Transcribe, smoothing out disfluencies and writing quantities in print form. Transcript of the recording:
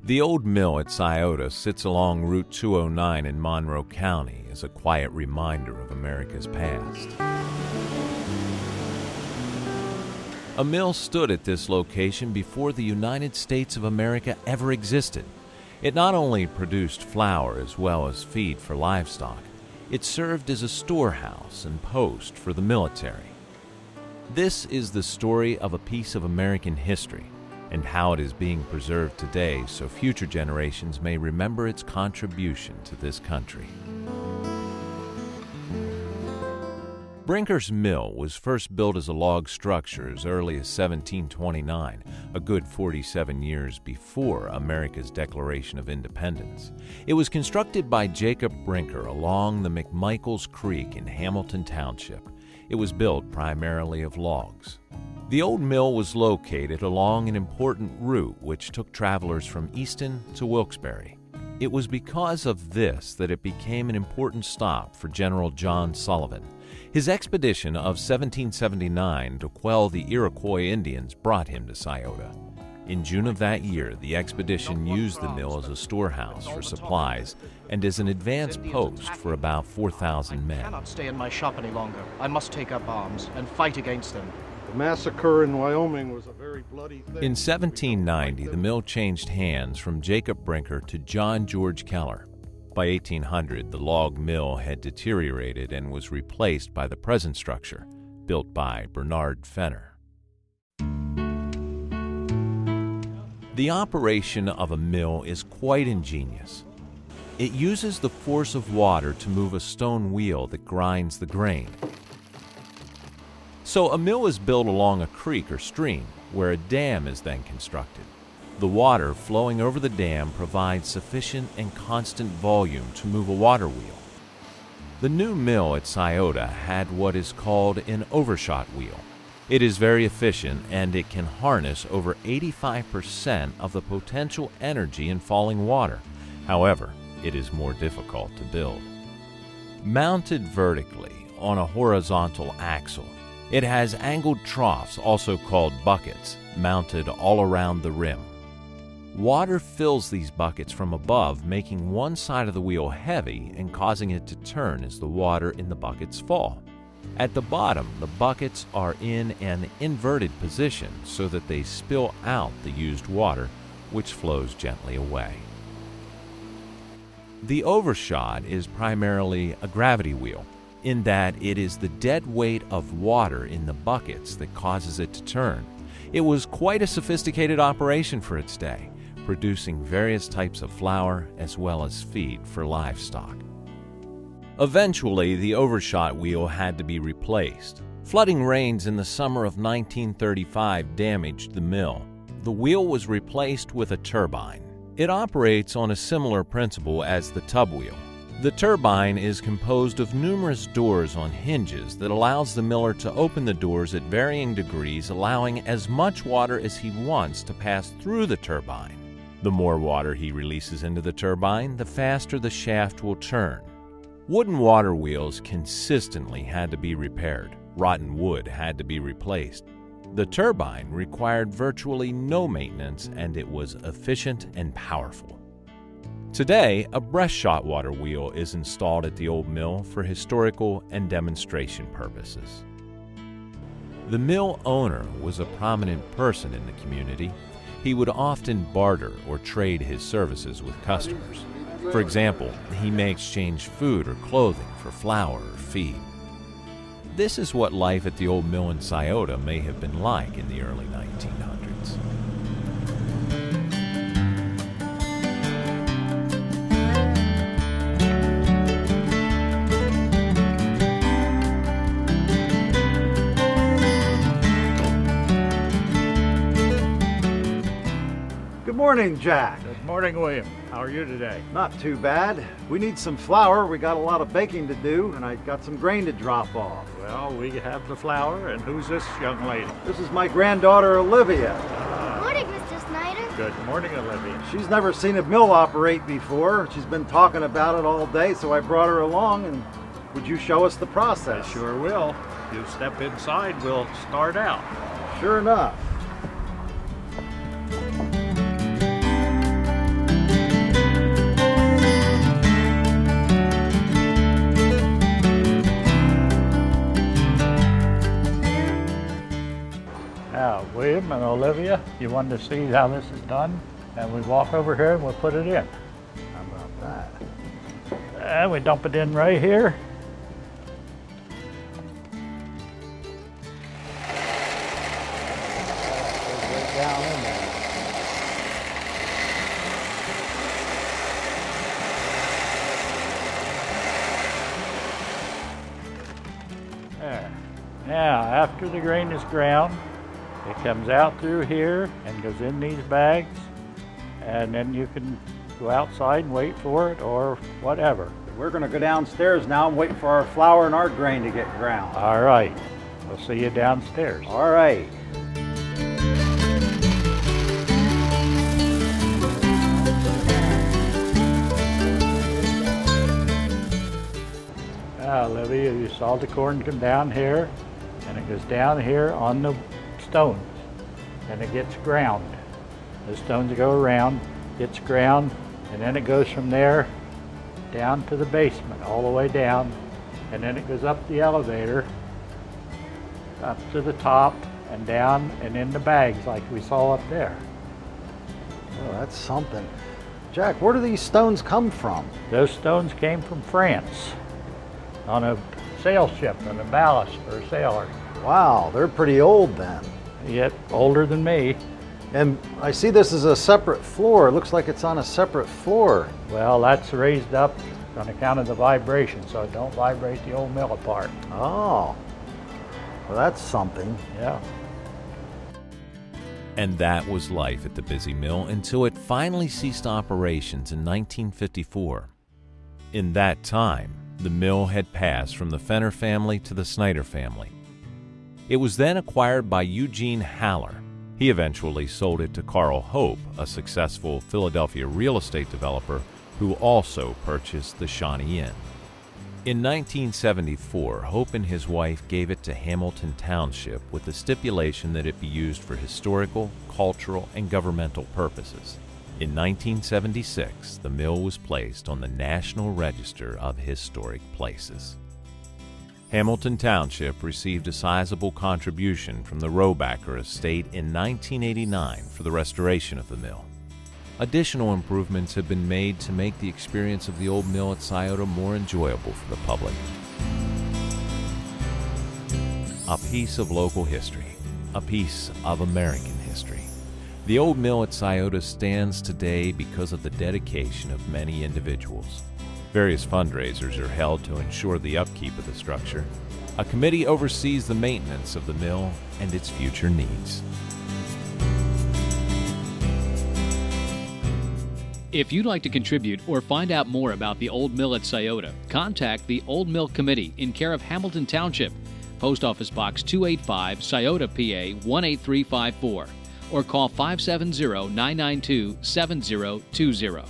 The old mill at Sciota sits along Route 209 in Monroe County as a quiet reminder of America's past. A mill stood at this location before the United States of America ever existed. It not only produced flour as well as feed for livestock, it served as a storehouse and post for the military. This is the story of a piece of American history and how it is being preserved today so future generations may remember its contribution to this country. Brinker's Mill was first built as a log structure as early as 1729, a good 47 years before America's Declaration of Independence. It was constructed by Jacob Brinker along the McMichaels Creek in Hamilton Township. It was built primarily of logs. The old mill was located along an important route which took travelers from Easton to Wilkes-Barre. It was because of this that it became an important stop for General John Sullivan. His expedition of 1779 to quell the Iroquois Indians brought him to Sciota. In June of that year, the expedition used the mill as a storehouse for supplies and as an advance post for about 4,000 men. I cannot stay in my shop any longer. I must take up arms and fight against them. The massacre in Wyoming was a very bloody thing. In 1790, the mill changed hands from Jacob Brinker to John George Keller. By 1800, the log mill had deteriorated and was replaced by the present structure, built by Bernard Fenner. The operation of a mill is quite ingenious. It uses the force of water to move a stone wheel that grinds the grain. So a mill is built along a creek or stream, where a dam is then constructed. The water flowing over the dam provides sufficient and constant volume to move a water wheel. The new mill at Sciota had what is called an overshot wheel. It is very efficient and it can harness over 85% of the potential energy in falling water. However, it is more difficult to build. Mounted vertically on a horizontal axle, it has angled troughs, also called buckets, mounted all around the rim. Water fills these buckets from above, making one side of the wheel heavy and causing it to turn as the water in the buckets fall. At the bottom, the buckets are in an inverted position so that they spill out the used water, which flows gently away. The overshot is primarily a gravity wheel, in that it is the dead weight of water in the buckets that causes it to turn. It was quite a sophisticated operation for its day, producing various types of flour as well as feed for livestock. Eventually, the overshot wheel had to be replaced. Flooding rains in the summer of 1935 damaged the mill. The wheel was replaced with a turbine. It operates on a similar principle as the tub wheel. The turbine is composed of numerous doors on hinges that allows the miller to open the doors at varying degrees, allowing as much water as he wants to pass through the turbine. The more water he releases into the turbine, the faster the shaft will turn. Wooden water wheels consistently had to be repaired. Rotten wood had to be replaced. The turbine required virtually no maintenance, and it was efficient and powerful. Today, a breast-shot water wheel is installed at the old mill for historical and demonstration purposes. The mill owner was a prominent person in the community. He would often barter or trade his services with customers. For example, he may exchange food or clothing for flour or feed. This is what life at the old mill in Sciota may have been like in the early 1900s. Good morning, Jack. Good morning, William. How are you today? Not too bad. We need some flour. We got a lot of baking to do, and I got some grain to drop off. Well, we have the flour, and who's this young lady? This is my granddaughter, Olivia. Good morning, Mr. Snyder. Good morning, Olivia. She's never seen a mill operate before. She's been talking about it all day, so I brought her along, and would you show us the process? I sure will. You step inside, we'll start out. Sure enough. William and Olivia, you wanted to see how this is done? And we walk over here and we'll put it in. How about that? And we dump it in right here. Right down in there. There. Now, after the grain is ground, it comes out through here and goes in these bags, and then you can go outside and wait for it or whatever. We're going to go downstairs now and wait for our flour and our grain to get ground. All right, we'll see you downstairs. All right. Now, Olivia, you saw the corn come down here, and it goes down here on the stones, and it gets ground. The stones go around, gets ground, and then it goes from there down to the basement, all the way down, and then it goes up the elevator, up to the top, and down, and in the bags like we saw up there. Oh, that's something. Jack, where do these stones come from? Those stones came from France on a sail ship and a ballast for a sailor. Wow, they're pretty old then. Yet older than me. And I see this is a separate floor. It looks like it's on a separate floor. Well, that's raised up on account of the vibration, so it don't vibrate the old mill apart. Oh, well, that's something. Yeah. And that was life at the busy mill until it finally ceased operations in 1954. In that time, the mill had passed from the Fenner family to the Snyder family. It was then acquired by Eugene Haller. He eventually sold it to Carl Hope, a successful Philadelphia real estate developer who also purchased the Shawnee Inn. In 1974, Hope and his wife gave it to Hamilton Township with the stipulation that it be used for historical, cultural, and governmental purposes. In 1976, the mill was placed on the National Register of Historic Places. Hamilton Township received a sizable contribution from the Robacker estate in 1989 for the restoration of the mill. Additional improvements have been made to make the experience of the old mill at Sciota more enjoyable for the public. A piece of local history, a piece of American history. The old mill at Sciota stands today because of the dedication of many individuals. Various fundraisers are held to ensure the upkeep of the structure. A committee oversees the maintenance of the mill and its future needs. If you'd like to contribute or find out more about the Old Mill at Sciota, contact the Old Mill Committee in care of Hamilton Township, Post Office Box 285, Sciota, PA 18354, or call 570-992-7020.